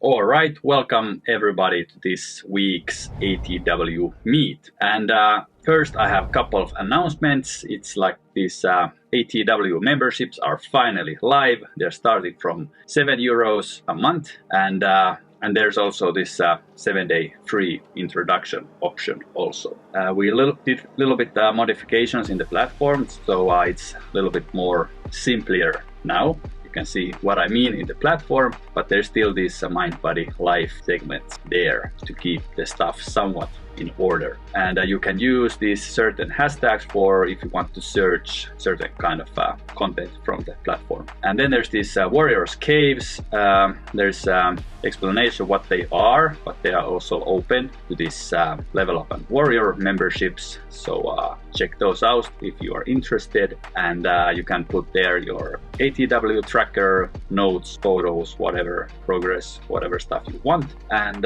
All right, welcome everybody to this week's ATW meet. And first I have a couple of announcements. It's like these ATW memberships are finally live. They're starting from €7 a month, and there's also this 7-day free introduction option also. We did a little bit modifications in the platform, so it's a little bit more simpler now. Can see what I mean in the platform, but there's still these mind, body, life segments there to keep the stuff somewhat in order. And you can use these certain hashtags for if you want to search certain kind of content from the platform. And then there's these Warriors Caves. There's explanation what they are, but they are also open to this Level Up and Warrior memberships. So check those out if you are interested, and you can put there your ATW tracker, notes, photos, whatever, progress, whatever stuff you want. And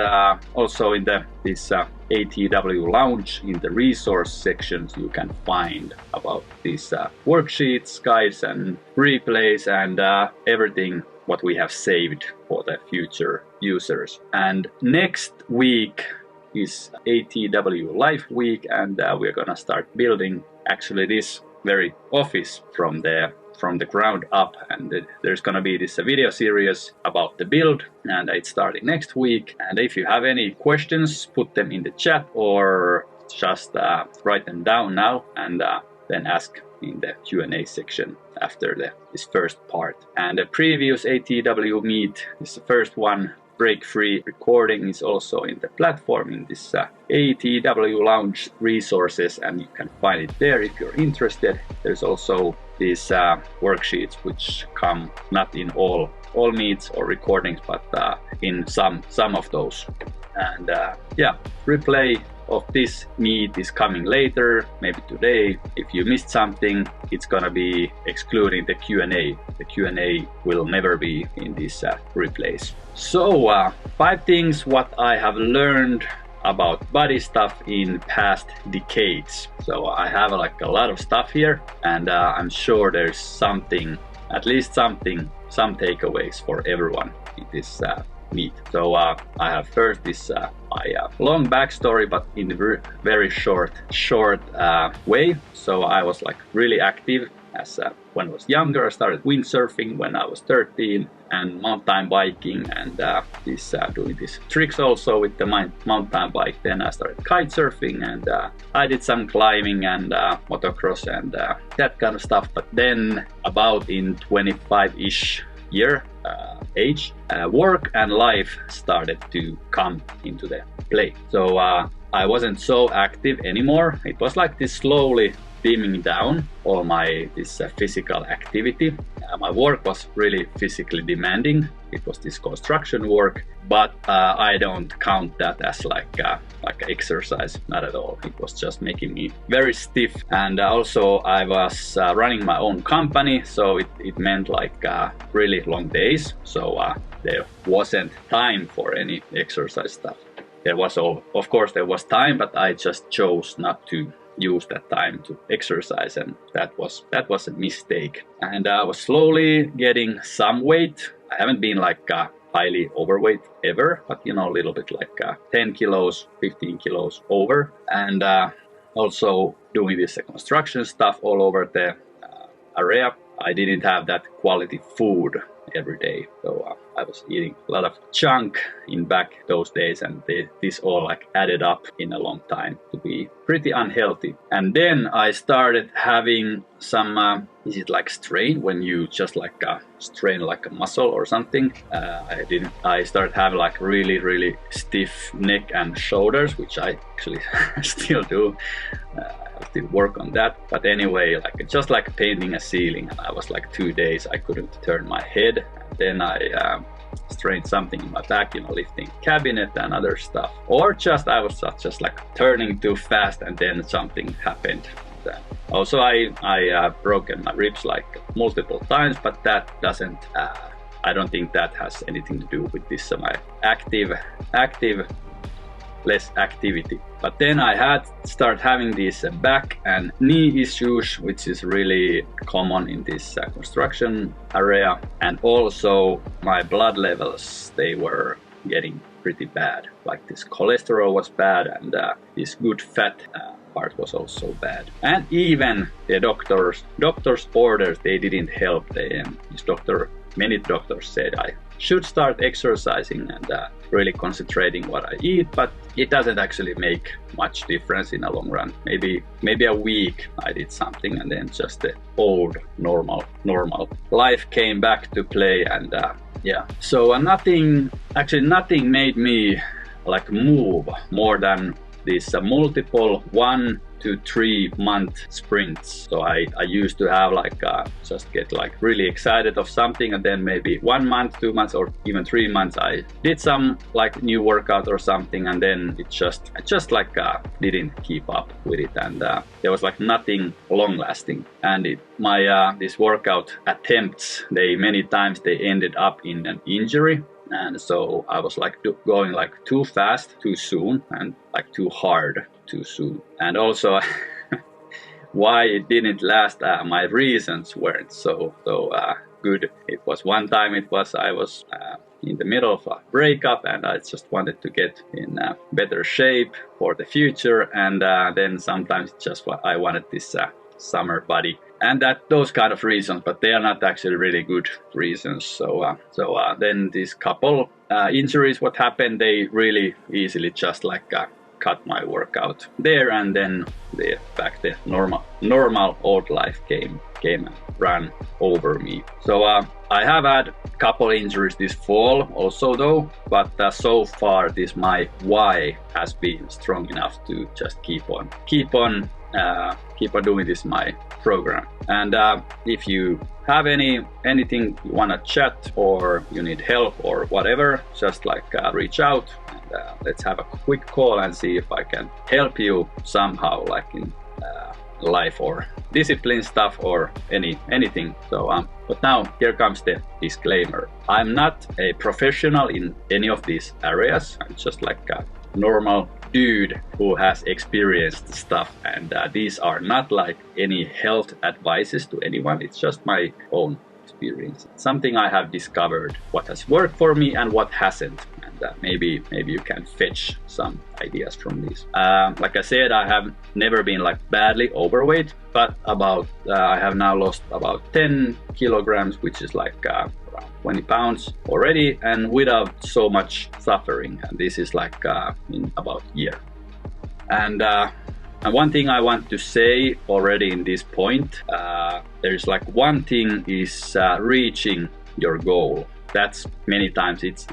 also in this ATW Lounge, in the resource sections, you can find about these worksheets, guides, and replays, and everything what we have saved for the future users. And next week is ATW Life Week, and we're gonna start building actually this very office from the ground up, and there's gonna be this video series about the build, and it's starting next week. And if you have any questions, put them in the chat or just write them down now, and then ask in the Q&A section after this first part. And the previous ATW meet is the first one. Break-free recording is also in the platform in this ATW Lounge resources, and you can find it there if you're interested. There's also these worksheets which come not in all meets or recordings, but in some of those. And yeah, replay of this meet is coming later, maybe today. If you missed something, it's gonna be excluding the Q&A. The Q&A will never be in these replays. So 5 things what I have learned about body stuff in past decades. So I have like a lot of stuff here, and I'm sure there's something, at least some takeaways for everyone in this meet. So I have first this long backstory, but in a very short way. So I was like really active as when I was younger. I started windsurfing when I was 13, and mountain biking, and doing these tricks also with the mountain bike. Then I started kite surfing, and I did some climbing and motocross and that kind of stuff. But then about in 25-ish year age, work and life started to come into the play. So I wasn't so active anymore. It was like this slowly dimming down all this physical activity. My work was really physically demanding. It was this construction work, but I don't count that as like exercise, not at all. It was just making me very stiff. And also I was running my own company, so it meant like really long days. So there wasn't time for any exercise stuff. There was, of course, there was time, but I just chose not to use that time to exercise, and that was a mistake. And I was slowly getting some weight. I haven't been like highly overweight ever, but you know, a little bit like 10 kilos, 15 kilos over. And also doing this construction stuff all over the area. I didn't have that quality food every day, so I was eating a lot of junk in back those days, and this all like added up in a long time to be pretty unhealthy. And then I started having some is it like strain when you just like strain like a muscle or something? I started having like really stiff neck and shoulders, which I actually still do. I still work on that, but anyway, like just like painting a ceiling, and I was like 2 days I couldn't turn my head. Then I strained something in my back, you know, lifting cabinet and other stuff, or just I was just like turning too fast, and then something happened. Also I broken my ribs like multiple times, but that doesn't I don't think that has anything to do with this my less activity. But then I had start having these back and knee issues, which is really common in this construction area. And also my blood levels, they were getting pretty bad. Like this cholesterol was bad, and this good fat part was also bad. And even the doctor's orders, they didn't help. Many doctors said I should start exercising and really concentrating what I eat, but it doesn't actually make much difference in the long run. Maybe a week I did something, and then just the old normal life came back to play. And yeah, so nothing made me like move more than these multiple 1 to 3 month sprints. So I used to have like just get like really excited of something, and then maybe 1 month, 2 months, or even 3 months I did some like new workout or something, and then I just like didn't keep up with it, and there was like nothing long lasting. And my this workout attempts, many times they ended up in an injury. And so I was like going like too fast, too soon, and like too hard, too soon. And also why it didn't last, my reasons weren't so good. It was one time I was in the middle of a breakup, and I just wanted to get in better shape for the future. And then sometimes just I wanted this summer body. And those kind of reasons, but they are not actually really good reasons. So then these couple injuries, what happened, they really easily just like cut my workout there, and then the normal old life came and ran over me. So I have had a couple injuries this fall also though, but so far my why has been strong enough to just keep on doing this my program. And if you have anything you want to chat, or you need help or whatever, just like reach out, and let's have a quick call and see if I can help you somehow, like in life or discipline stuff or anything. So but now here comes the disclaimer. I'm not a professional in any of these areas. I'm just like a normal dude who has experienced stuff, and these are not like any health advices to anyone. It's just my own experience, something I have discovered, what has worked for me and what hasn't, and maybe you can fetch some ideas from these. Like I said, I have never been like badly overweight, but I have now lost about 10 kilograms, which is like around 20 pounds already, and without so much suffering. And this is like in about a year. And one thing I want to say already in this point, there's like one thing is reaching your goal. That's many times it's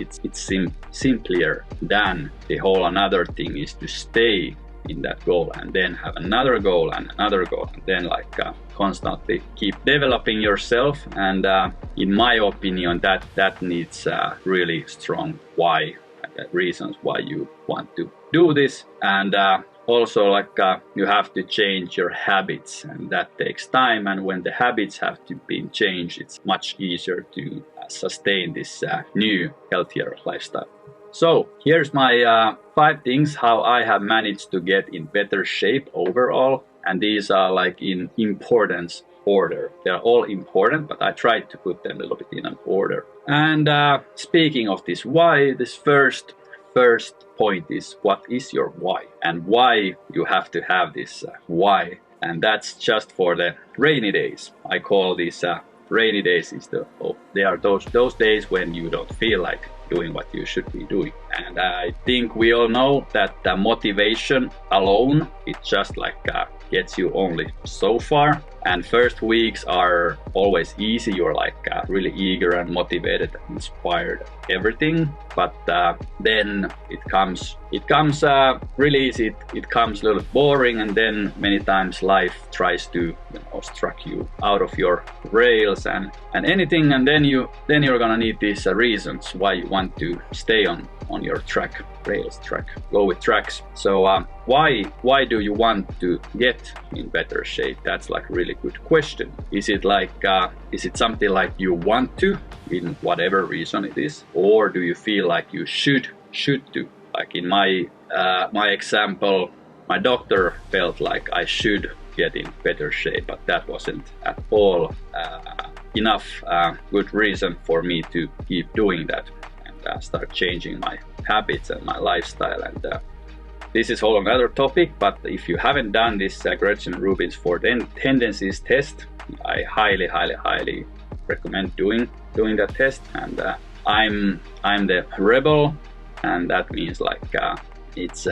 simpler than the whole another thing is to stay in that goal and then have another goal and another goal, and then like constantly keep developing yourself. And in my opinion, that needs really strong why, reasons why you want to do this. And also like you have to change your habits, and that takes time. And when the habits have to be changed, it's much easier to sustain this new healthier lifestyle. So here's my 5 things how I have managed to get in better shape overall, and these are like in importance order. They're all important, but I tried to put them a little bit in an order. And speaking of this why, this first point is, what is your why, and why you have to have this why. And that's just for the rainy days. I call these rainy days they are those days when you don't feel like doing what you should be doing. And I think we all know that the motivation alone, it just like gets you only so far. And first weeks are always easy. You're like really eager and motivated and inspired, everything. But then it comes really easy. It comes a little boring, and then many times life tries to struck you out of your rails and anything. And then you're gonna need these reasons why you want to stay on your rails track, go with tracks. So why do you want to get in better shape? That's like a really good question. Is it like is it something like you want to, in whatever reason it is, or do you feel like you should do? Like in my example, my doctor felt like I should get in better shape, but that wasn't at all enough good reason for me to keep doing that. And start changing my habits and my lifestyle. And this is whole another topic, but if you haven't done this Gretchen Rubin's 4 tendencies test, I highly recommend doing that test. And I'm the rebel, and that means like it's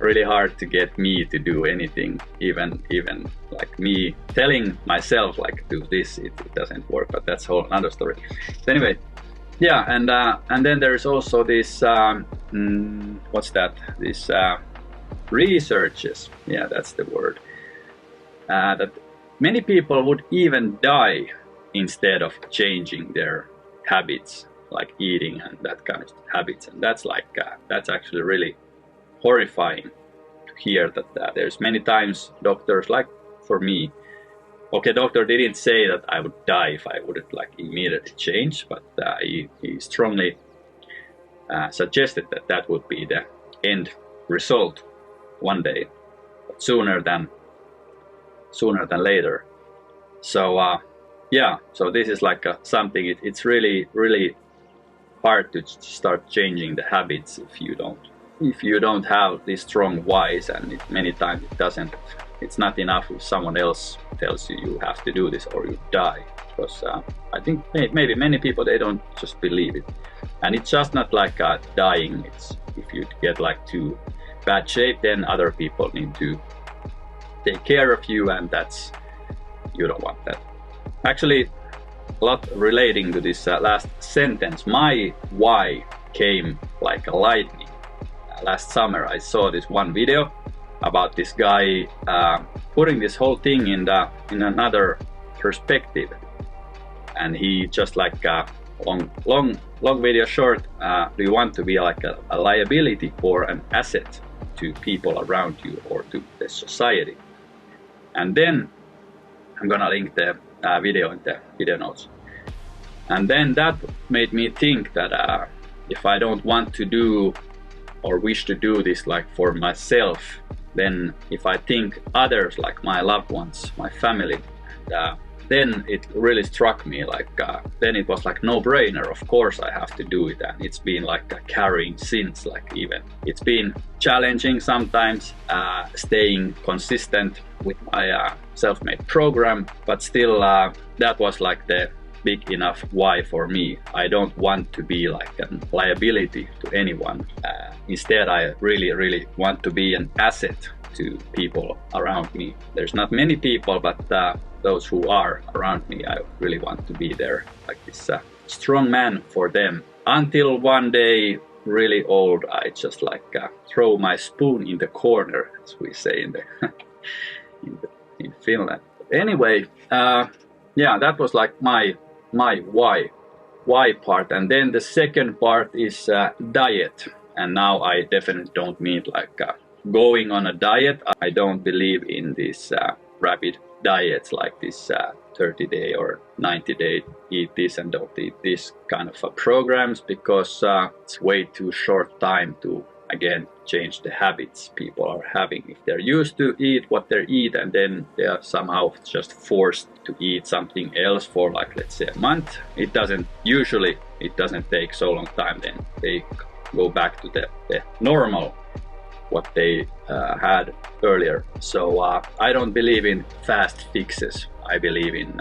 really hard to get me to do anything, even like me telling myself like do this, it doesn't work, but that's a whole another story. So anyway, yeah, and then there's also this what's that, this researches, yeah, that's the word, that many people would even die instead of changing their habits, like eating and that kind of habits. And that's like that's actually really horrifying to hear that there's many times doctors, like for me, okay, doctor didn't say that I would die if I wouldn't like immediately change, but he strongly suggested that would be the end result one day, but sooner than later. So yeah, so this is like something, it's really hard to start changing the habits if you don't have these strong whys, and many times it's not enough if someone else tells you have to do this or you die, because I think maybe many people, they don't just believe it. And it's just not like dying, it's if you get like too bad shape, then other people need to take care of you, and you don't want that. Actually, a lot relating to this last sentence, my why came like a lightning. Last summer I saw this one video about this guy putting this whole thing in another perspective, and he just like long video short, do you want to be like a liability or an asset to people around you or to the society? And then I'm gonna link the video in the video notes. And then that made me think that if I don't want to do or wish to do this like for myself, then if I think others, like my loved ones, my family, then it really struck me like then it was like no-brainer. Of course I have to do it, and it's been like carrying since, like even it's been challenging sometimes staying consistent with my self-made program, but still that was like the big enough why for me. I don't want to be like a liability to anyone. Instead, I really want to be an asset to people around me. There's not many people, but those who are around me, I really want to be there like this strong man for them. Until one day, really old, I just like throw my spoon in the corner, as we say in in Finland. Anyway, yeah, that was like my why part. And then the second part is diet. And now I definitely don't mean like going on a diet. I don't believe in these rapid diets like this 30-day or 90-day eat this and don't eat this kind of programs, because it's way too short time to again change the habits people are having. If they're used to eat what they eat, and then they are somehow just forced to eat something else for like, let's say, a month, it doesn't take so long time, then they go back to the normal what they had earlier. So I don't believe in fast fixes. I believe in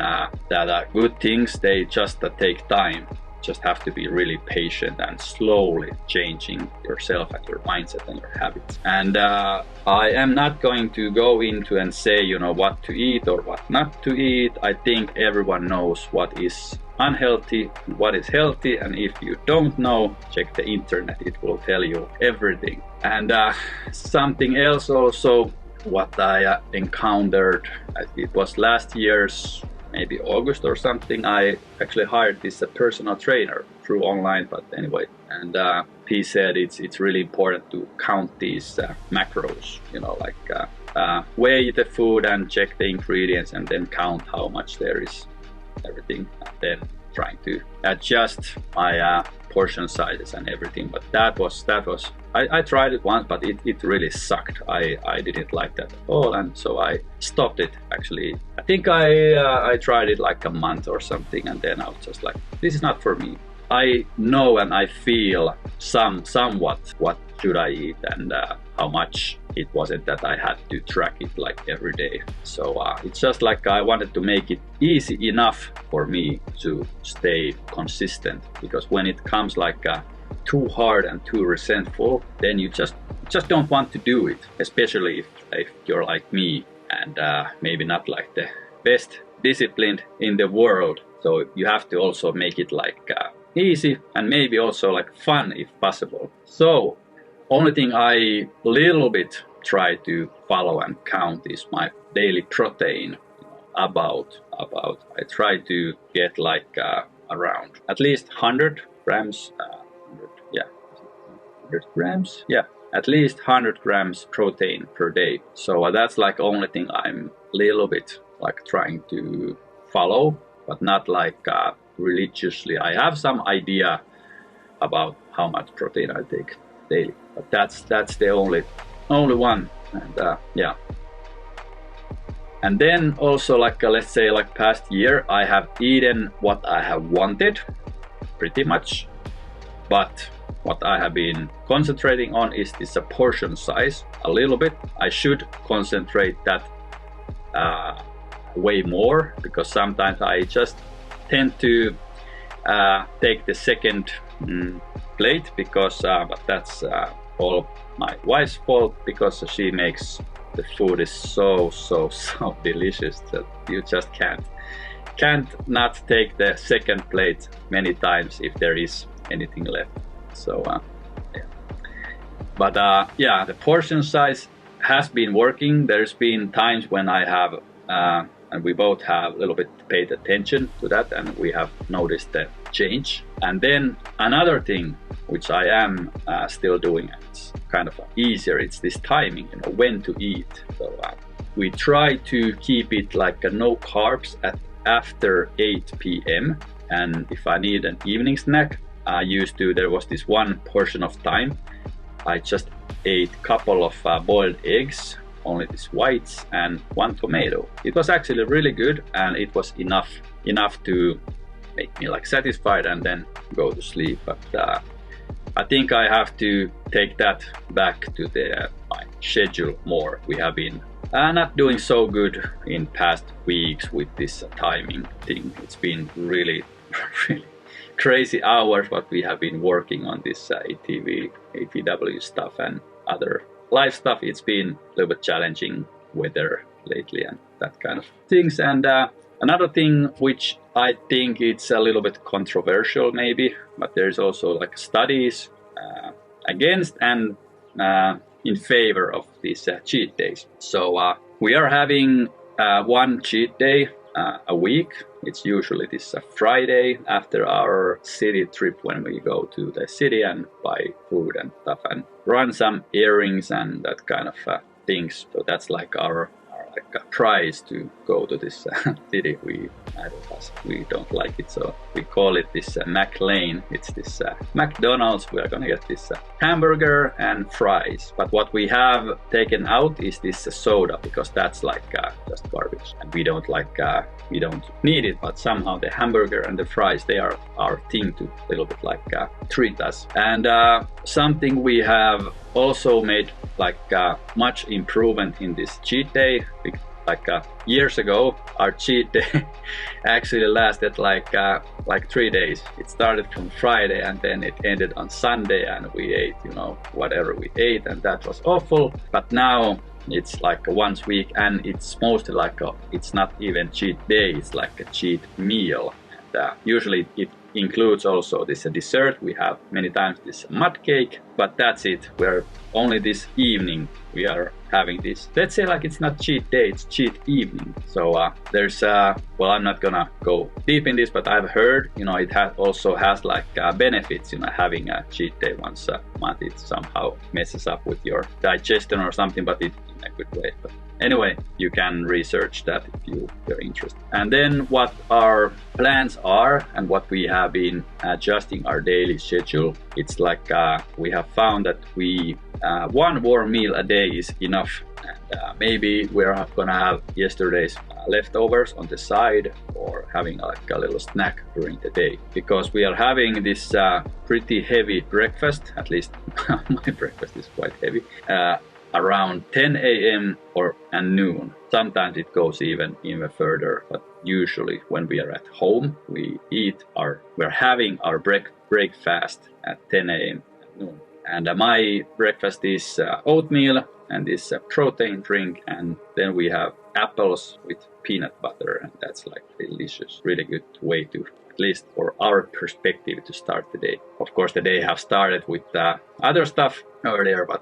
that good things, they just take time. Just have to be really patient and slowly changing yourself and your mindset and your habits. And I am not going to go into and say, you know, what to eat or what not to eat. I think everyone knows what is unhealthy, what is healthy, and if you don't know, check the internet, it will tell you everything. And something else also, what I encountered, it was last year's maybe August or something, I actually hired this personal trainer through online, but anyway, and he said it's really important to count these macros, you know, like weigh the food and check the ingredients and then count how much there is everything, and then trying to adjust my portion sizes and everything. But that was I tried it once, but it really sucked. I didn't like that at all, and so I stopped it. Actually, I think I tried it like a month or something, and then I was just like, this is not for me. I know and I feel somewhat what should I eat and how much. It wasn't that I had to track it like every day. So it's just like I wanted to make it easy enough for me to stay consistent, because when it comes like too hard and too resentful, then you just don't want to do it, especially if you're like me and maybe not like the best disciplined in the world. So you have to also make it like easy and maybe also like fun if possible. So only thing I little bit try to follow and count is my daily protein. About I try to get like around at least 100 grams. 100 grams. Yeah, at least 100 grams protein per day. So that's like only thing I'm little bit like trying to follow, but not like religiously. I have some idea about how much protein I take daily, but that's the only one. And yeah, and then also like let's say like past year I have eaten what I have wanted pretty much, but what I have been concentrating on is this portion size a little bit. I should concentrate that way more, because sometimes I just tend to take the second plate, because but that's all my wife's fault, because she makes the food is so delicious that you just can't not take the second plate many times if there is anything left. So yeah, but yeah, the portion size has been working. There's been times when I have and we both have a little bit paid attention to that, and we have noticed the change. And then another thing which I am still doing, and it's kind of easier, it's this timing, you know, when to eat. So we try to keep it like no carbs at after 8 p.m. and if I need an evening snack, I used to, there was this one portion of time I just ate a couple of boiled eggs, only these whites, and one tomato. It was actually really good, and it was enough to make me like satisfied and then go to sleep. But I think I have to take that back to the my schedule more. We have been not doing so good in past weeks with this timing thing. It's been really crazy hours what we have been working on this ATW stuff and other life stuff. It's been a little bit challenging weather lately and that kind of things. And another thing which I think it's a little bit controversial maybe, but there's also like studies against and in favor of these cheat days. So we are having one cheat day a week. It's usually this Friday after our city trip, when we go to the city and buy food and stuff and run some errands and that kind of things. So that's like our like prize to go to this city. We don't like it, so we call it this Mac Lane. It's this McDonald's. We are gonna get this hamburger and fries, but what we have taken out is this soda, because that's like just garbage and we don't like we don't need it. But somehow the hamburger and the fries, they are our thing to a little bit like treat us. And something we have also made like much improvement in this cheat day. Like years ago, our cheat day actually lasted like 3 days. It started from Friday and then it ended on Sunday, and we ate, you know, whatever we ate, and that was awful. But now it's like once a week, and it's mostly like it's not even cheat day, it's like a cheat meal. And usually it includes also this dessert. We have many times this mud cake, but that's it. We're only this evening we are having this. Let's say like it's not cheat day, it's cheat evening. So there's well, I'm not gonna go deep in this, but I've heard, you know, it also has like benefits, you know, having a cheat day once a month. It somehow messes up with your digestion or something, but it in a good way. But anyway, you can research that if you're interested. And then what our plans are and what we have been adjusting our daily schedule, it's like we have found that we one warm meal a day is enough. And maybe we're gonna have yesterday's leftovers on the side or having like a little snack during the day, because we are having this pretty heavy breakfast. At least my breakfast is quite heavy, around 10 a.m. and noon. Sometimes it goes even further, but usually when we are at home, we're having our breakfast at 10 a.m. at noon. And my breakfast is oatmeal and this protein drink, and then we have apples with peanut butter, and that's like delicious, really good way to, at least for our perspective, to start the day. Of course, the day have started with other stuff earlier, but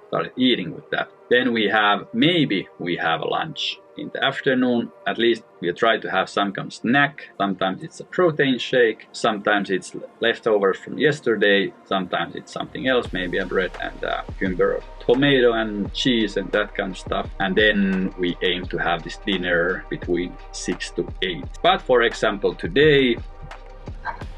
started eating with that. Then maybe we have a lunch in the afternoon. At least we try to have some kind of snack. Sometimes it's a protein shake, sometimes it's leftovers from yesterday, sometimes it's something else, maybe a bread and cucumber, tomato and cheese and that kind of stuff. And then we aim to have this dinner between 6 to 8. But for example, today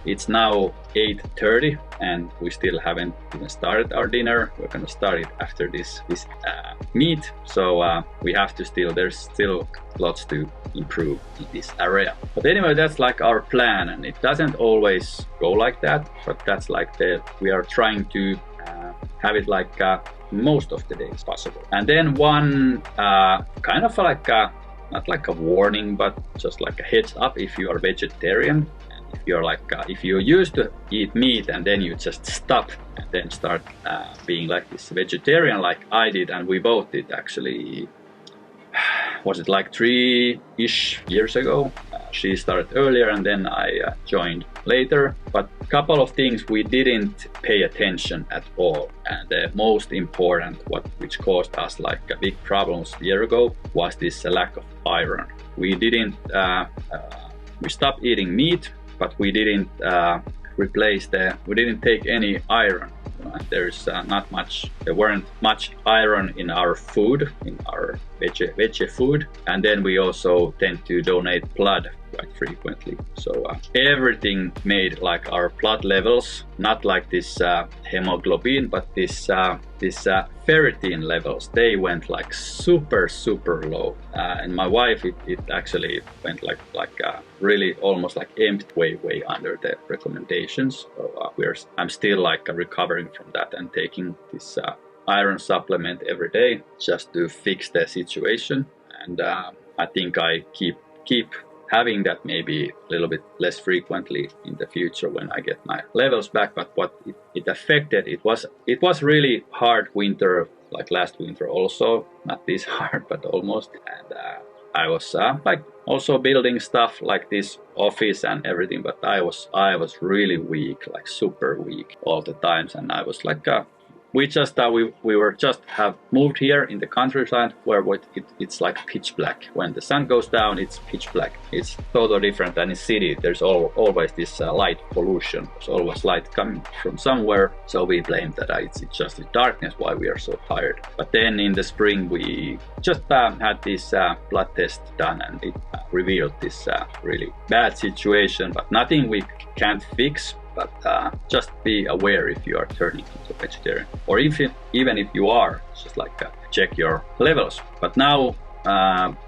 it's now 8:30 and we still haven't even started our dinner. We're gonna start it after this meet. So we have to there's still lots to improve in this area. But anyway, that's like our plan, and it doesn't always go like that, but that's like we are trying to have it like most of the days possible. And then one kind of like not like a warning, but just like a heads up if you are vegetarian. If you're like if you used to eat meat and then you just stop and then start being like this vegetarian like I did, and we both did actually, was it like 3-ish years ago? She started earlier and then I joined later, but a couple of things we didn't pay attention at all, and the most important which caused us like big problems a year ago was this lack of iron. We didn't we stopped eating meat, but we didn't we didn't take any iron. There's there weren't much iron in our food, in our veggie food, and then we also tend to donate blood quite frequently. So everything made like our blood levels, not like this hemoglobin, but this ferritin levels, they went like super low. And my wife, it actually went like really almost like empty, way under the recommendations. So I'm still like recovering from that and taking this iron supplement every day just to fix the situation. And I think I keep having that maybe a little bit less frequently in the future when I get my levels back. But what it affected, it was really hard winter, like last winter also, not this hard but almost. And I was like also building stuff like this office and everything, but I was really weak, like super weak all the times. And I was like we were just have moved here in the countryside where it's like pitch black. When the sun goes down, it's pitch black. It's totally different than in city. There's always this light pollution. There's always light coming from somewhere. So we blame that it's just the darkness why we are so tired. But then in the spring we just had this blood test done, and it revealed this really bad situation, but nothing we can't fix. But just be aware if you are turning into a vegetarian, or even if you are, just like check your levels. But now,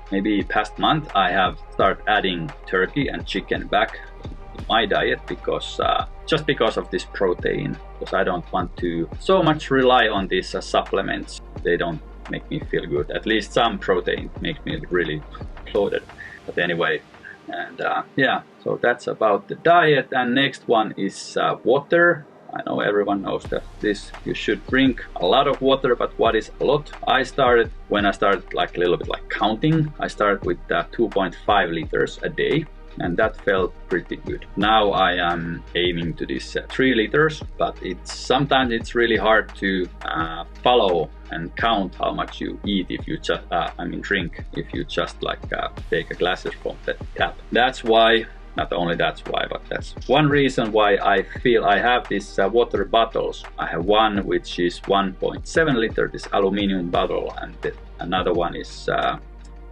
maybe past month, I have started adding turkey and chicken back in my diet because just because of this protein. Because I don't want to so much rely on these supplements. They don't make me feel good. At least some protein makes me really bloated. But anyway. And yeah, so that's about the diet. And next one is water. I know everyone knows that you should drink a lot of water, but what is a lot? When I started like a little bit like counting, I started with 2.5 liters a day, and that felt pretty good. Now I am aiming to this 3 liters, but sometimes it's really hard to follow and count how much you eat if you just drink if you just like take a glasses from the tap. That's why, not only that's why, but that's one reason why I feel I have these water bottles. I have one which is 1.7 liter, this aluminum bottle, and another one is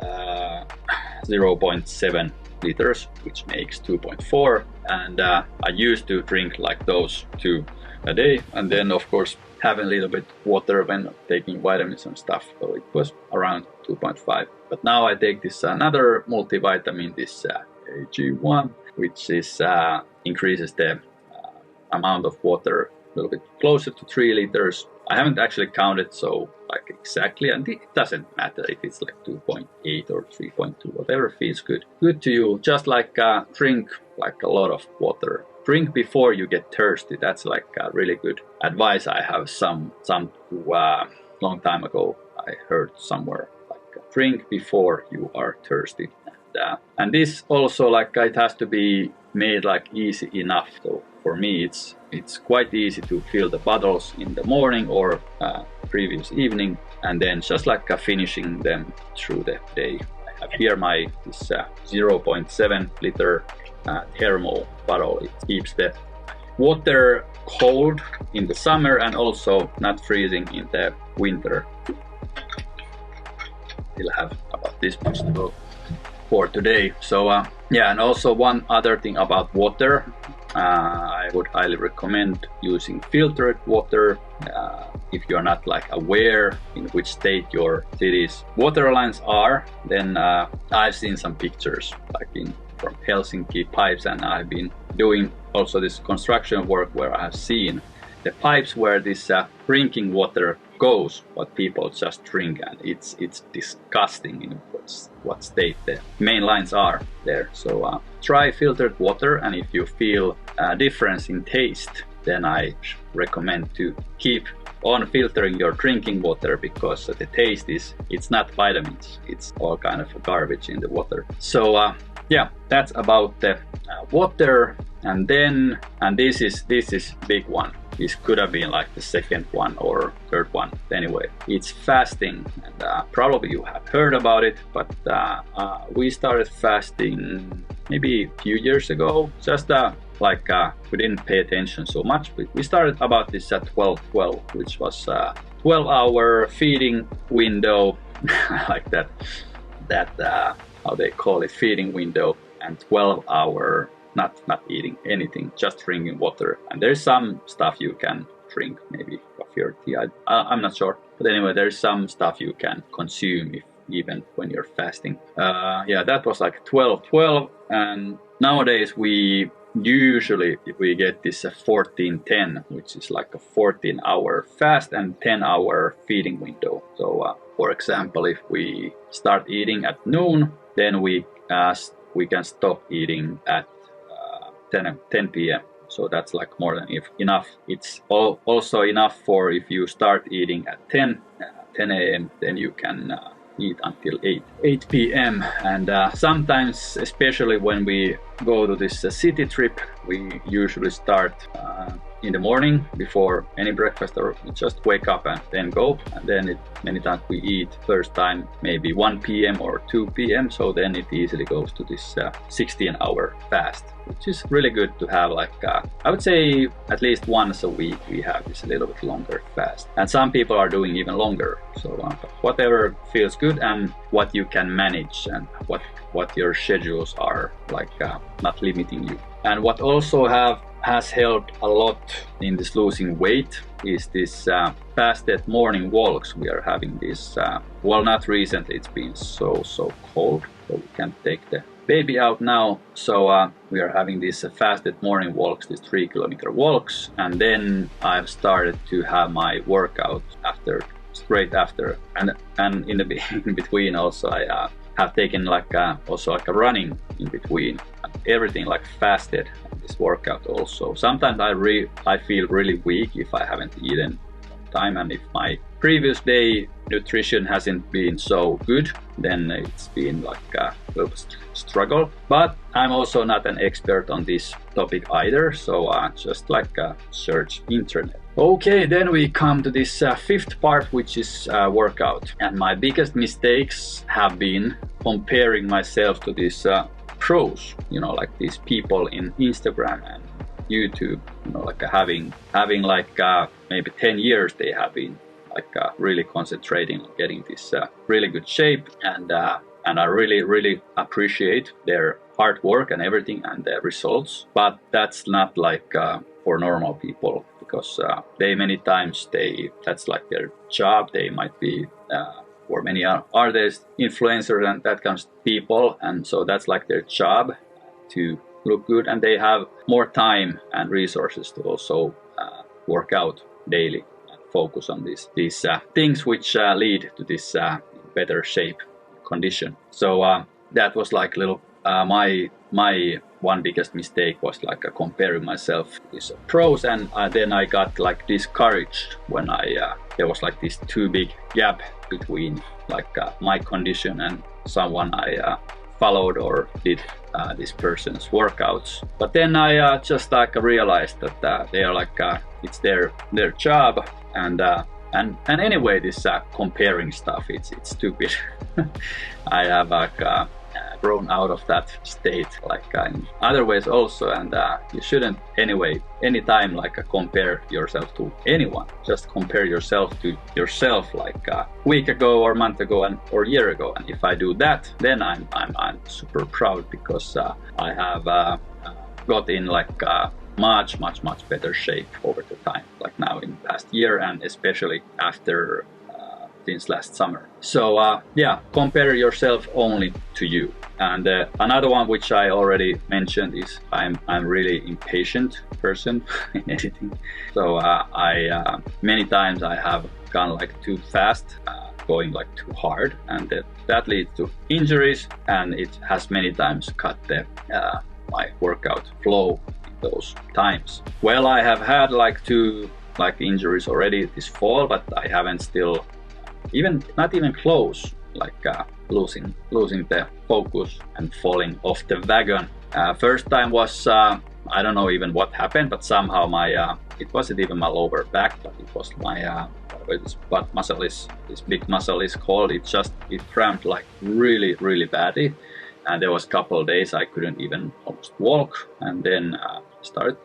0.7 liters, which makes 2.4. And I used to drink like those two a day, and then of course having a little bit water when taking vitamins and stuff. So it was around 2.5. But now I take this another multivitamin, this AG1, which is increases the amount of water a little bit closer to 3 liters. I haven't actually counted so like exactly, and it doesn't matter if it's like 2.8 or 3.2, whatever feels good to you. Just like drink like a lot of water. Drink before you get thirsty. That's like really good advice. I have some long time ago I heard somewhere, like drink before you are thirsty. And this also, like, it has to be made like easy enough. So for me it's quite easy to fill the bottles in the morning or previous evening, and then just like finishing them through the day. I have here my this 0.7 liter thermal bottle. It keeps the water cold in the summer and also not freezing in the winter. We'll have about this much to go for today. So yeah, and also one other thing about water, I would highly recommend using filtered water if you're not like aware in which state your city's water lines are. Then I've seen some pictures like from Helsinki pipes, and I've been doing also this construction work where I have seen the pipes where this drinking water goes, what people just drink, and it's disgusting in what state the main lines are there. So try filtered water, and if you feel a difference in taste, then I recommend to keep on filtering your drinking water, because the taste it's not vitamins, it's all kind of garbage in the water. So yeah, that's about the water. And then, and this is big one. This could have been like the second one or third one. Anyway, it's fasting, and probably you have heard about it, but we started fasting maybe a few years ago. Just like we didn't pay attention so much. We started about this at 12-12, which was 12-hour feeding window, like that how they call it, feeding window, and 12-hour not eating anything, just drinking water. And there's some stuff you can drink, maybe coffee or tea. I'm not sure, but anyway, there's some stuff you can consume even when you're fasting. Yeah, that was like 12-12, and nowadays we usually get this 14-10, which is like a 14-hour fast and 10-hour feeding window. So for example, if we start eating at noon, then we can stop eating at 10 p.m. So that's like more than enough. It's also enough for if you start eating at 10 a.m. then you can eat until 8 p.m. And sometimes, especially when we go to this city trip, we usually start in the morning before any breakfast, or we just wake up and then go. And then many times we eat first time maybe 1 p.m. or 2 p.m. So then it easily goes to this 16-hour fast, which is really good to have. Like I would say at least once a week we have this a little bit longer fast, and some people are doing even longer. So whatever feels good and what you can manage, and what your schedules are, like not limiting you. And what also has helped a lot in this losing weight is this fasted morning walks. We are having this, well, not recently, it's been so cold, so we can't take the baby out now. So we are having these fasted morning walks, these 3-kilometer walks. And then I've started to have my workout straight after. And in between also I have taken like also like a running in between. Everything like fasted. This workout also. Sometimes I feel really weak if I haven't eaten on time, and if my previous day nutrition hasn't been so good, then it's been like a little struggle. But I'm also not an expert on this topic either, so just like search internet. Okay, then we come to this fifth part, which is workout. And my biggest mistakes have been comparing myself to this pros, like these people in Instagram and YouTube, like having like maybe 10 years they have been like really concentrating on getting this really good shape, and I really appreciate their hard work and everything and their results. But that's not like for normal people. because they many times that's like their job. They might be or many artists, influencers, and that kind of people, and so that's like their job to look good, and they have more time and resources to also work out daily and focus on these things which lead to this better shape condition. So that was like little my one biggest mistake was like comparing myself to these pros, and then I got like discouraged when there was like this too big gap between like my condition and someone I followed or did this person's workouts. But then I just like realized that they are like it's their job, and anyway this comparing stuff, it's stupid. I have like grown out of that state like in other ways also, and you shouldn't anyway anytime like compare yourself to anyone. Just compare yourself to yourself like a week ago or month ago or a year ago, and if I do that, then I'm super proud because I have got in like much better shape over the time, like now in the past year, and especially after since last summer. So yeah, compare yourself only to you. And another one which I already mentioned is I'm really impatient person in editing. So I many times I have gone like too fast, going like too hard, and that leads to injuries, and it has many times cut my workout flow in those times. Well, I have had like 2 like injuries already this fall, but I haven't still not even close, like losing the focus and falling off the wagon. First time was I don't know even what happened, but somehow my it wasn't even my lower back, but it was my this butt muscle, this big muscle is called. It cramped like really badly, and there was a couple of days I couldn't even almost walk, and then start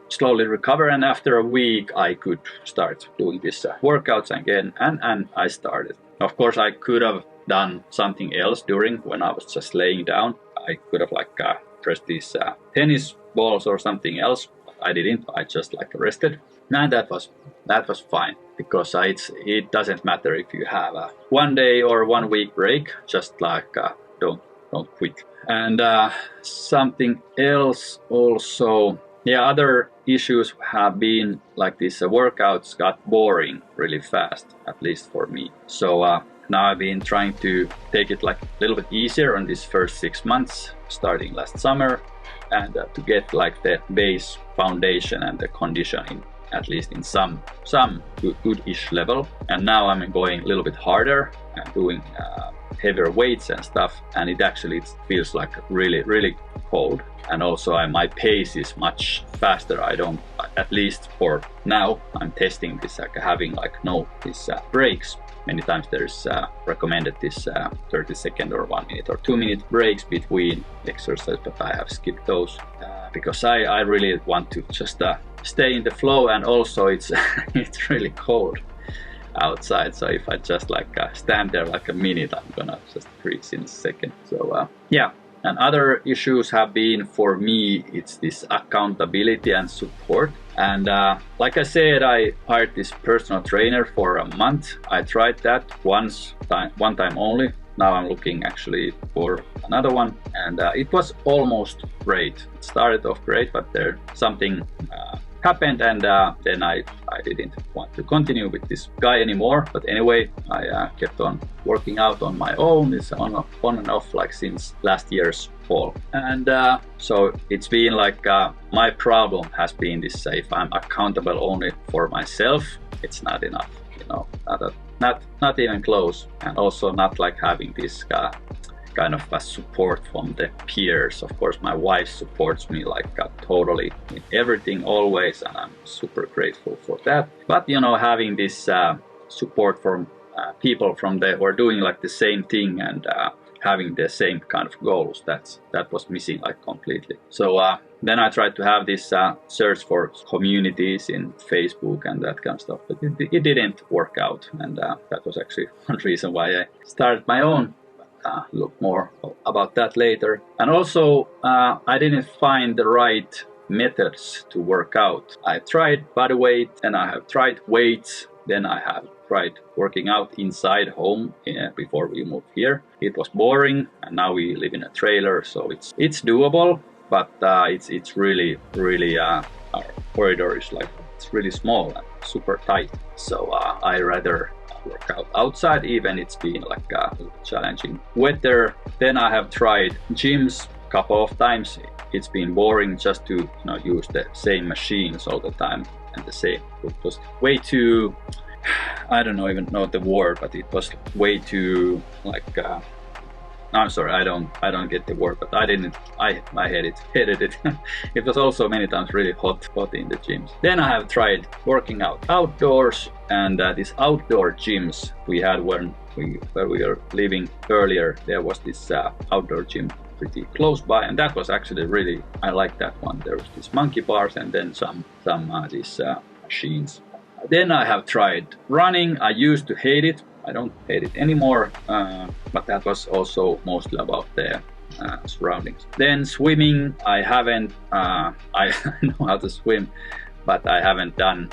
slowly recover, and after a week I could start doing these workouts again, and I started. Of course I could have done something else during when I was just laying down. I could have like pressed these tennis balls or something else, but I didn't. I just like rested, and that was fine, because it doesn't matter if you have a 1 day or 1 week break, just like don't quit. And something else also, yeah, other issues have been like these workouts got boring really fast, at least for me. So now I've been trying to take it like a little bit easier on these first 6 months, starting last summer, and to get like the base foundation and the conditioning at least in some good-ish level. And now I'm going a little bit harder and doing heavier weights and stuff, and it feels like really cold. And also my pace is much faster. I don't, at least for now, I'm testing this like having like these breaks. Many times there's recommended this 30-second or 1 minute or 2 minute breaks between exercise, but I have skipped those because I really want to just stay in the flow. And also it's really cold outside, so if I just like stand there like a minute, I'm gonna just freeze in a second. So yeah. And other issues have been for me, it's this accountability and support. And like I said, I hired this personal trainer for a month. I tried that one time only. Now I'm looking actually for another one, and it was almost great. It started off great, but there something happened, and then I didn't want to continue with this guy anymore. But anyway, I kept on working out on my own. It's on and off like since last year's fall. And so it's been like my problem has been this: if I'm accountable only for myself, it's not enough, you know, not even close. And also not like having this kind of a support from the peers. Of course, my wife supports me like totally in everything always, and I'm super grateful for that. But you know, having this support from people from who are doing like the same thing and having the same kind of goals, that was missing like completely. So then I tried to have this search for communities in Facebook and that kind of stuff, but it didn't work out, and that was actually one reason why I started my own. Look more about that later. And also I didn't find the right methods to work out. I tried body weight, and I have tried weights, then I have tried working out inside home before we moved here. It was boring, and now we live in a trailer, so it's doable, but it's really our corridor is like, it's really small and super tight. So I rather work out outside, even it's been like a little bit challenging weather. Then I have tried gyms a couple of times. It's been boring just to use the same machines all the time and the same. It was way too, I don't even know the word, but it was way too like I'm sorry, I don't get the word, but I hated it. It was also many times really hot in the gyms. Then I have tried working out outdoors, and these outdoor gyms we had where we were living earlier, there was this outdoor gym pretty close by, and that was actually really, I like that one. There was these monkey bars and then some these machines. Then I have tried running. I used to hate it. I don't hate it anymore, but that was also mostly about the surroundings. Then swimming, I haven't, I know how to swim, but I haven't done,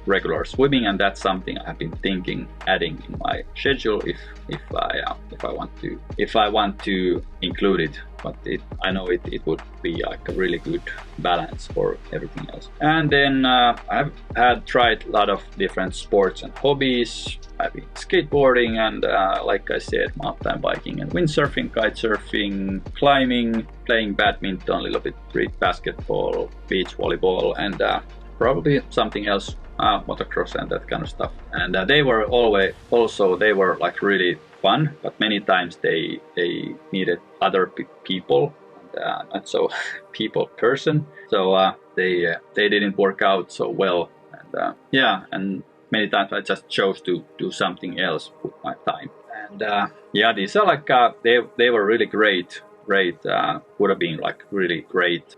regular swimming, and that's something I have been thinking adding in my schedule if I want to include it. But I know it would be like a really good balance for everything else. And then I've tried a lot of different sports and hobbies. I've been skateboarding and like I said, mountain biking and windsurfing, kite surfing, climbing, playing badminton, a little bit street basketball, beach volleyball, and probably something else, motocross and that kind of stuff. And they were like really fun, but many times they needed other people, and not so people person, so they didn't work out so well, and and many times I just chose to do something else with my time. And these are like they were really great would have been like really great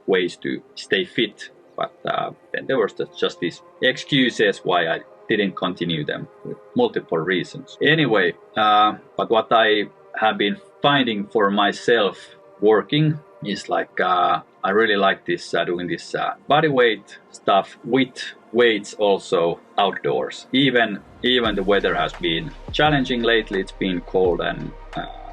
ways to stay fit, but then there was just these excuses why I didn't continue them with multiple reasons. Anyway, but what I have been finding for myself working is like I really like this doing this body weight stuff with weights also outdoors. Even the weather has been challenging lately. It's been cold and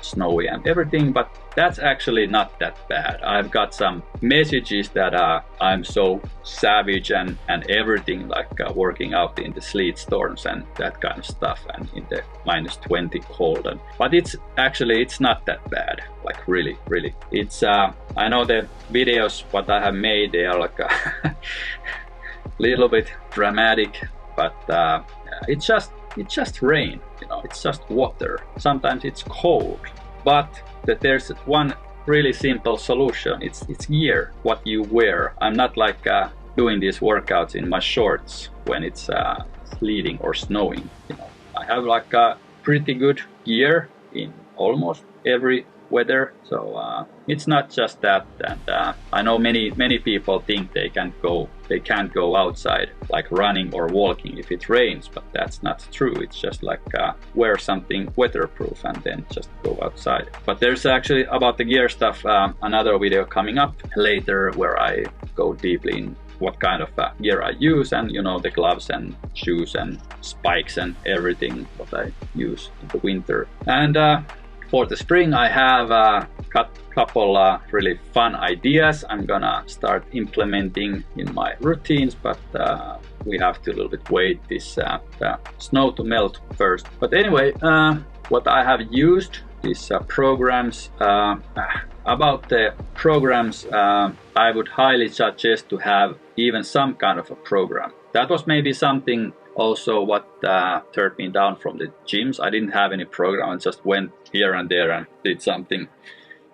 snowy and everything, but that's actually not that bad. I've got some messages that I'm so savage and everything, like working out in the sleet storms and that kind of stuff, and in the -20 cold, but it's not that bad, like really. It's I know the videos what I have made, they are like a little bit dramatic, but it's just rain, it's just water. Sometimes it's cold, but there's one really simple solution. It's gear, what you wear. I'm not like doing these workouts in my shorts when it's sleeting or snowing. I have like a pretty good gear in almost every weather, so it's not just that. And I know many people think they can't go outside like running or walking if it rains, but that's not true. It's just like wear something weatherproof and then just go outside. But there's actually, about the gear stuff, another video coming up later where I go deeply in what kind of gear I use, and the gloves and shoes and spikes and everything what I use in the winter. And for the spring, I have a couple really fun ideas I'm gonna start implementing in my routines, but we have to a little bit wait this the snow to melt first. But anyway, what I have used, these programs, about the programs, I would highly suggest to have even some kind of a program. That was maybe something also what turned me down from the gyms. I didn't have any program. I just went here and there and did something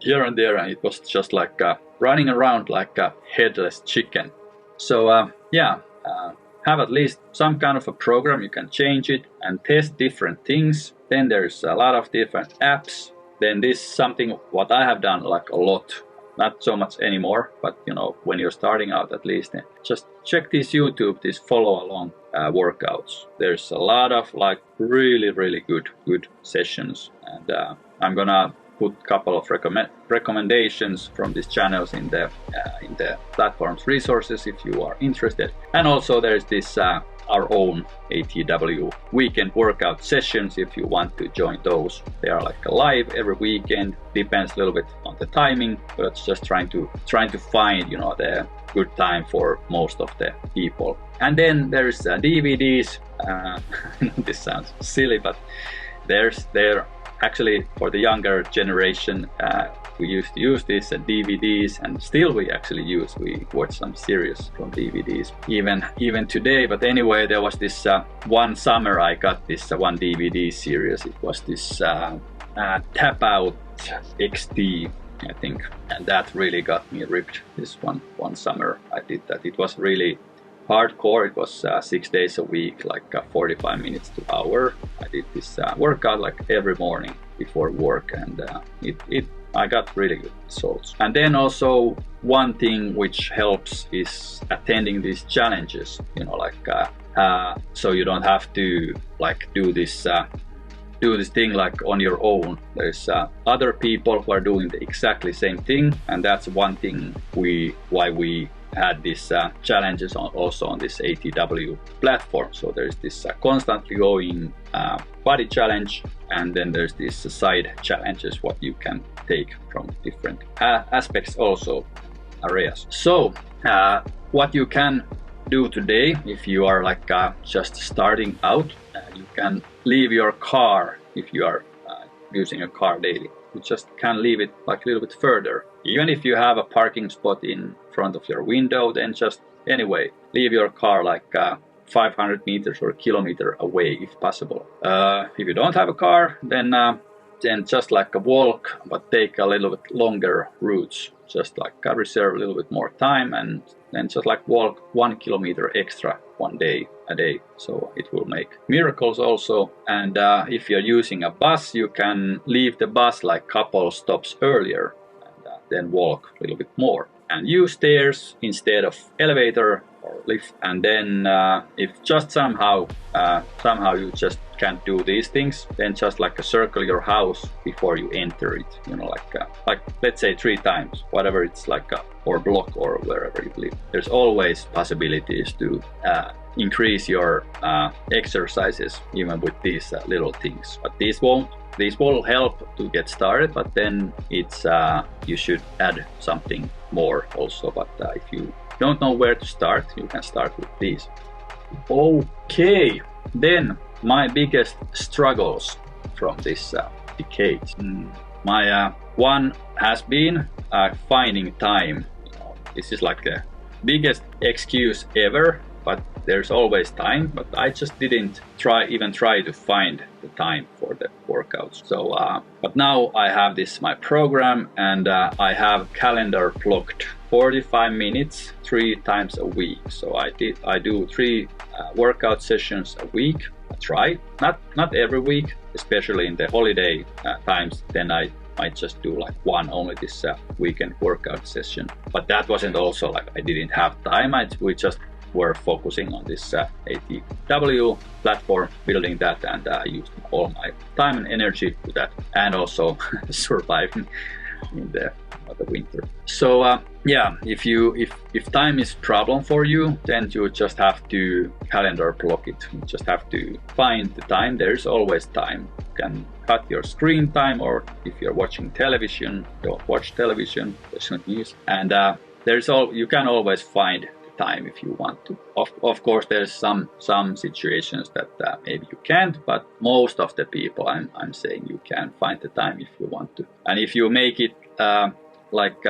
here and there, and it was just like running around like a headless chicken. So have at least some kind of a program. You can change it and test different things. Then there's a lot of different apps. Then this is something what I have done like a lot. Not so much anymore, but when you're starting out, at least just check this YouTube, these follow along workouts. There's a lot of like really good sessions, and I'm gonna put a couple of recommendations from these channels in the platform's resources if you are interested. And also there's this our own ATW weekend workout sessions if you want to join those. They are like live every weekend, depends a little bit on the timing, but it's just trying to find, you know, the good time for most of the people. And then there's DVDs. This sounds silly, but they're actually for the younger generation. We used to use these DVDs, and still we watch some series from DVDs even today. But anyway, there was this one summer I got this one DVD series. It was this Tap Out XT, I think, and that really got me ripped. This one summer I did that. It was really hardcore. It was 6 days a week, like 45 minutes to hour. I did this workout like every morning before work, and I got really good results. And then also one thing which helps is attending these challenges, you know, like so you don't have to like do this thing like on your own. There's other people who are doing the exactly same thing, and that's one thing why we had these challenges also on this ATW platform. So there's this constantly going body challenge, and then there's these side challenges what you can take from different aspects, also areas. So what you can do today if you are like just starting out, you can leave your car. If you are using a car daily, you just can leave it like a little bit further. Even if you have a parking spot in front of your window, then just anyway leave your car like 500 meters or a kilometer away if possible. If you don't have a car, then just like a walk, but take a little bit longer routes. Just like reserve a little bit more time, and then just like walk 1 kilometer extra a day. So it will make miracles also. And if you're using a bus, you can leave the bus like couple stops earlier, and then walk a little bit more and use stairs instead of elevator or lift. And then if just somehow you just can't do these things, then just like circle your house before you enter it, you know, like let's say 3 times, whatever it's like, or block or wherever you live. There's always possibilities to increase your exercises even with these little things, but these will help to get started, but then it's you should add something more also. But if you don't know where to start, you can start with these. Okay, then my biggest struggles from this decade. My one has been finding time. You know, this is like the biggest excuse ever, but there's always time, but I just didn't even try to find the time for the workouts. So but now I have this my program, and I have calendar blocked 45 minutes 3 times a week. So I do 3 workout sessions a week. I try, not every week, especially in the holiday times, then I might just do like one only this weekend workout session. But that wasn't also like I didn't have time. We just were focusing on this ATW platform, building that, and using all my time and energy to that, and also surviving in the winter. So yeah, if time is problem for you, then you just have to calendar block it. You just have to find the time. There's always time. You can cut your screen time, or if you're watching television, don't watch television, there's no news. And you can always find time if you want to. Of course, there's some situations that maybe you can't, but most of the people I'm saying you can find the time if you want to. And if you make it like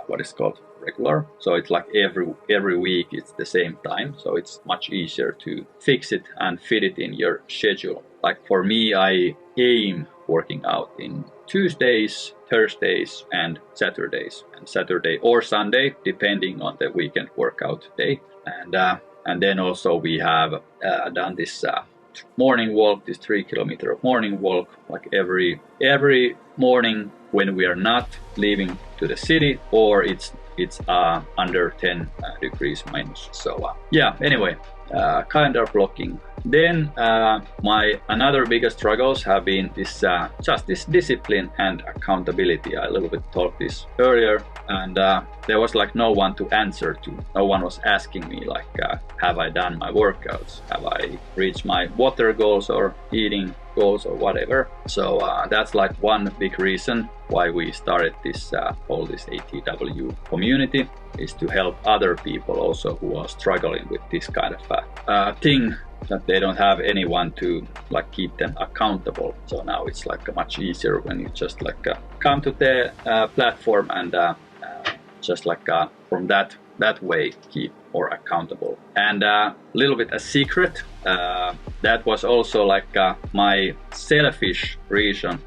what is called regular, so it's like every week it's the same time, so it's much easier to fix it and fit it in your schedule. Like for me, I aim working out in Tuesdays, Thursdays, and Saturdays, and Saturday or Sunday, depending on the weekend workout day. And then also we have done this morning walk, this 3 kilometer morning walk, like every morning when we are not leaving to the city, or it's under 10 degrees minus. So yeah, anyway, kind of blocking. Then my another biggest struggles have been this just this discipline and accountability. I a little bit talked this earlier, and there was like no one to answer to. No one was asking me like, have I done my workouts? Have I reached my water goals or eating goals or whatever? So that's like one big reason why we started this all this ATW community, is to help other people also who are struggling with this kind of thing, that they don't have anyone to like keep them accountable. So now it's like much easier when you just like come to the platform and just like from that way keep more accountable. And a little bit a secret, that was also like my selfish reason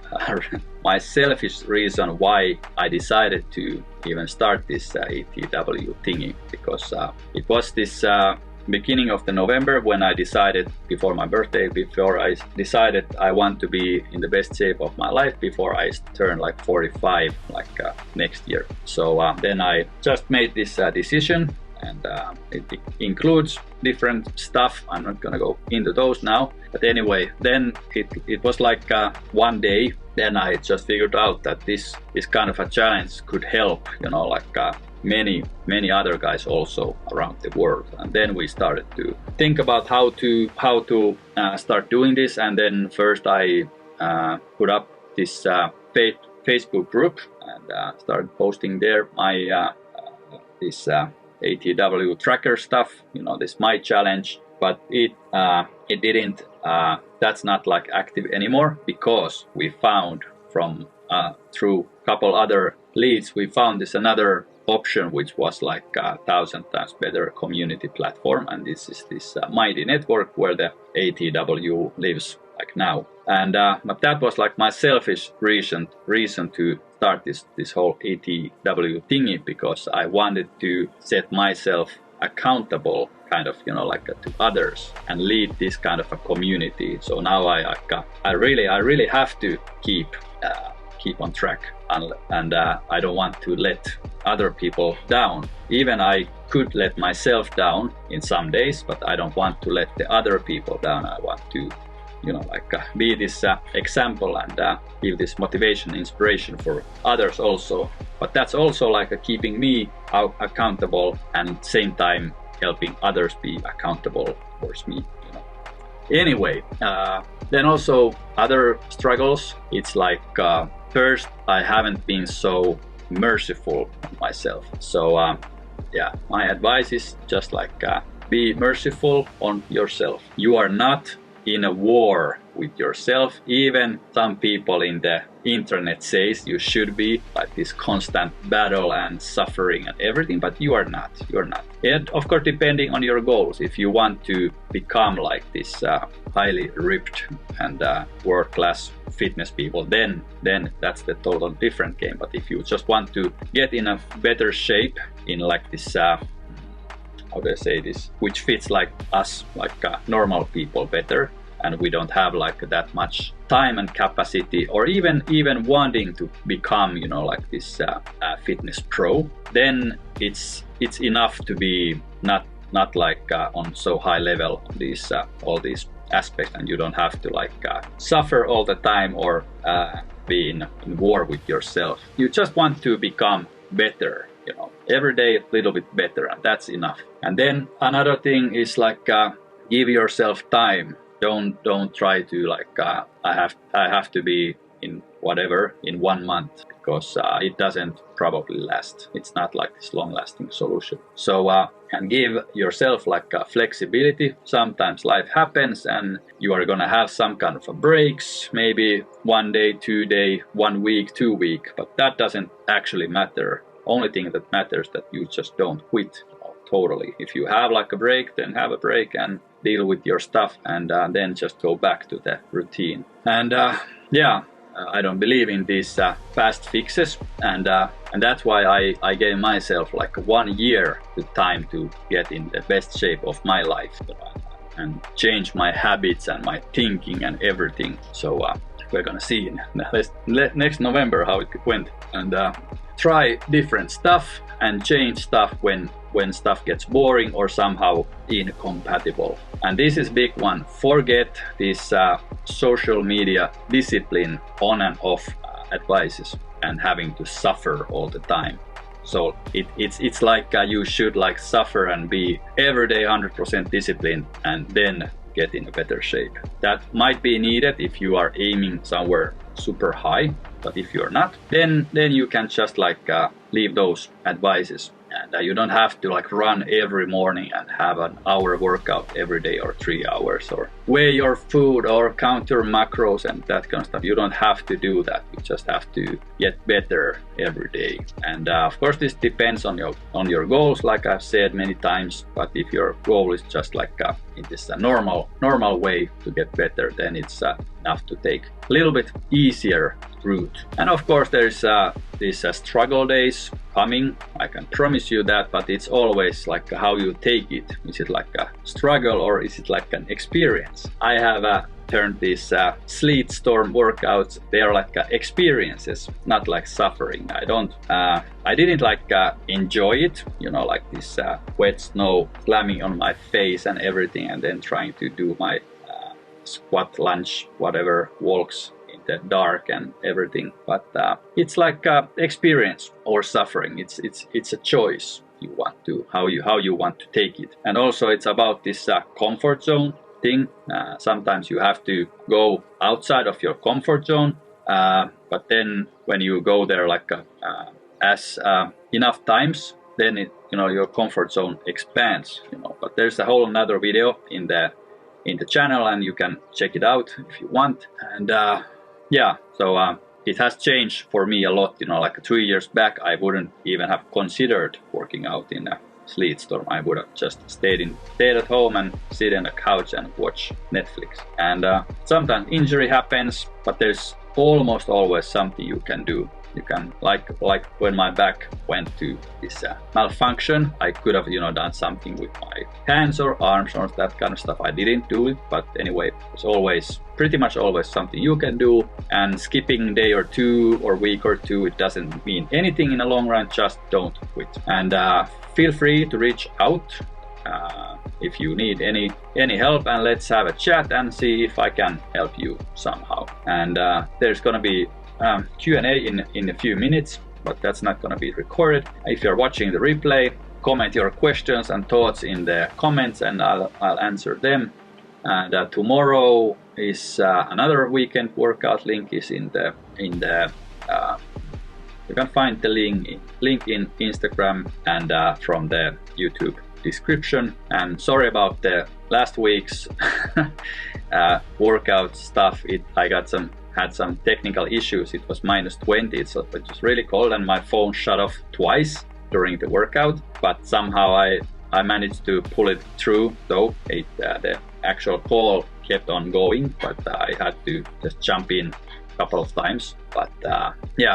my selfish reason why I decided to even start this ATW thingy, because it was this beginning of the November when I decided, before my birthday, before I decided I want to be in the best shape of my life before I turn like 45 like next year. So then I just made this decision, and it includes different stuff. I'm not gonna go into those now, but anyway, then it was like one day, then I just figured out that this kind of a challenge could help, you know, like many other guys also around the world. And then we started to think about how to start doing this. And then first I put up this Facebook group and started posting there my this ATW tracker stuff, you know, this my challenge. But it didn't that's not like active anymore, because we found from through a couple other leads, we found this another option which was like 1,000 times better community platform, and this is this mighty network where the ATW lives like now. And but that was like my selfish reason to start this whole ATW thingy, because I wanted to set myself accountable, kind of, you know, like to others, and lead this kind of a community. So now I really have to keep on track, and I don't want to let other people down. Even I could let myself down in some days, but I don't want to let the other people down. I want to, you know, like be this example and give this motivation, inspiration for others also. But that's also like keeping me accountable, and at the same time helping others be accountable towards me, you know. Anyway, then also other struggles. It's like first, I haven't been so merciful on myself. So yeah, my advice is just like be merciful on yourself. You are not in a war with yourself. Even some people in the internet says you should be, like this constant battle and suffering and everything, but you are not. You're not. And of course, depending on your goals, if you want to become like this highly ripped and world-class fitness people, then that's the total different game. But if you just want to get in a better shape, in like this how do I say this, which fits like us, like normal people better, and we don't have like that much time and capacity, or even wanting to become, you know, like this fitness pro, then it's enough to be not like on so high level on these all these aspects, and you don't have to like suffer all the time or be in war with yourself. You just want to become better, you know, every day a little bit better, and that's enough. And then another thing is like give yourself time. Don't try to like I have to be in whatever in 1 month, because it doesn't probably last. It's not like this long-lasting solution. So and give yourself like flexibility. Sometimes life happens and you are gonna have some kind of a breaks, maybe 1 day, 2 day, 1 week, 2 week, but that doesn't actually matter. Only thing that matters that you just don't quit totally. If you have like a break, then have a break and deal with your stuff, and then just go back to the routine. And yeah, I don't believe in these fast fixes, and that's why I gave myself like 1 year to time to get in the best shape of my life and change my habits and my thinking and everything. So we're gonna see in next November how it went. And try different stuff and change stuff when stuff gets boring or somehow incompatible. And this is big one. Forget this social media discipline on and off advices and having to suffer all the time. So it's like you should like suffer and be every day 100% disciplined and then get in a better shape. That might be needed if you are aiming somewhere super high, but if you're not, then you can just like leave those advices. And you don't have to like run every morning and have an hour workout every day or 3 hours or weigh your food or count your macros and that kind of stuff. You don't have to do that. You just have to get better every day. And of course this depends on your goals, like I've said many times. But if your goal is just like in this normal way to get better, then it's enough to take a little bit easier route. And of course there's these struggle days coming, I can promise you that, but it's always like how you take it. Is it like a struggle or is it like an experience? I have turned these sleet storm workouts, they are like experiences, not like suffering. I didn't like enjoy it, you know, like this wet snow slamming on my face and everything, and then trying to do my squat, lunge, whatever walks in the dark and everything. But it's like experience or suffering. It's a choice you want to how you want to take it. And also it's about this comfort zone thing. Sometimes you have to go outside of your comfort zone, but then when you go there like as enough times, then your comfort zone expands, But there's a whole another video in the channel, and you can check it out if you want. And so it has changed for me a lot. Like 3 years back, I wouldn't even have considered working out in a sleet storm. I would have just stayed at home and sit on the couch and watch Netflix. And sometimes injury happens, but there's almost always something you can do. You can, like when my back went to this malfunction, I could have done something with my hands or arms or that kind of stuff. I didn't do it, but anyway, it's pretty much always something you can do. And skipping day or two or week or two, it doesn't mean anything in the long run. Just don't quit. And feel free to reach out if you need any help, and let's have a chat and see if I can help you somehow. And there's gonna be Q&A in a few minutes, but that's not going to be recorded. If you're watching the replay, comment your questions and thoughts in the comments and I'll answer them. And tomorrow is another weekend workout. Link is in the you can find the link in Instagram and from the YouTube description. And sorry about the last week's workout stuff. I had some technical issues. It was -20, so it was really cold, and my phone shut off twice during the workout. But somehow I managed to pull it through, though the actual call kept on going, but I had to just jump in a couple of times. But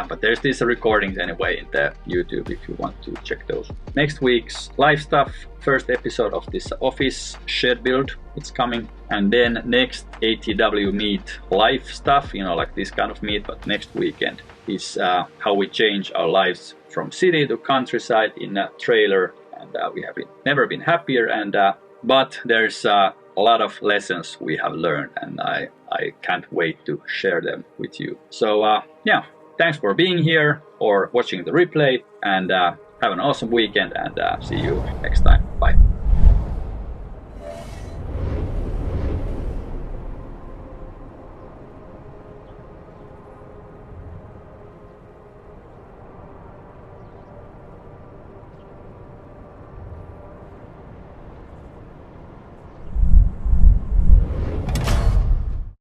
but there's these recordings anyway in the YouTube if you want to check those. Next week's live stuff, first episode of this office shed build, it's coming. And then next ATW meet live stuff, like this kind of meet, but next weekend is how we change our lives from city to countryside in a trailer. And we have never been happier. And but there's a lot of lessons we have learned, and I can't wait to share them with you. So thanks for being here or watching the replay, and have an awesome weekend, and see you next time. Bye.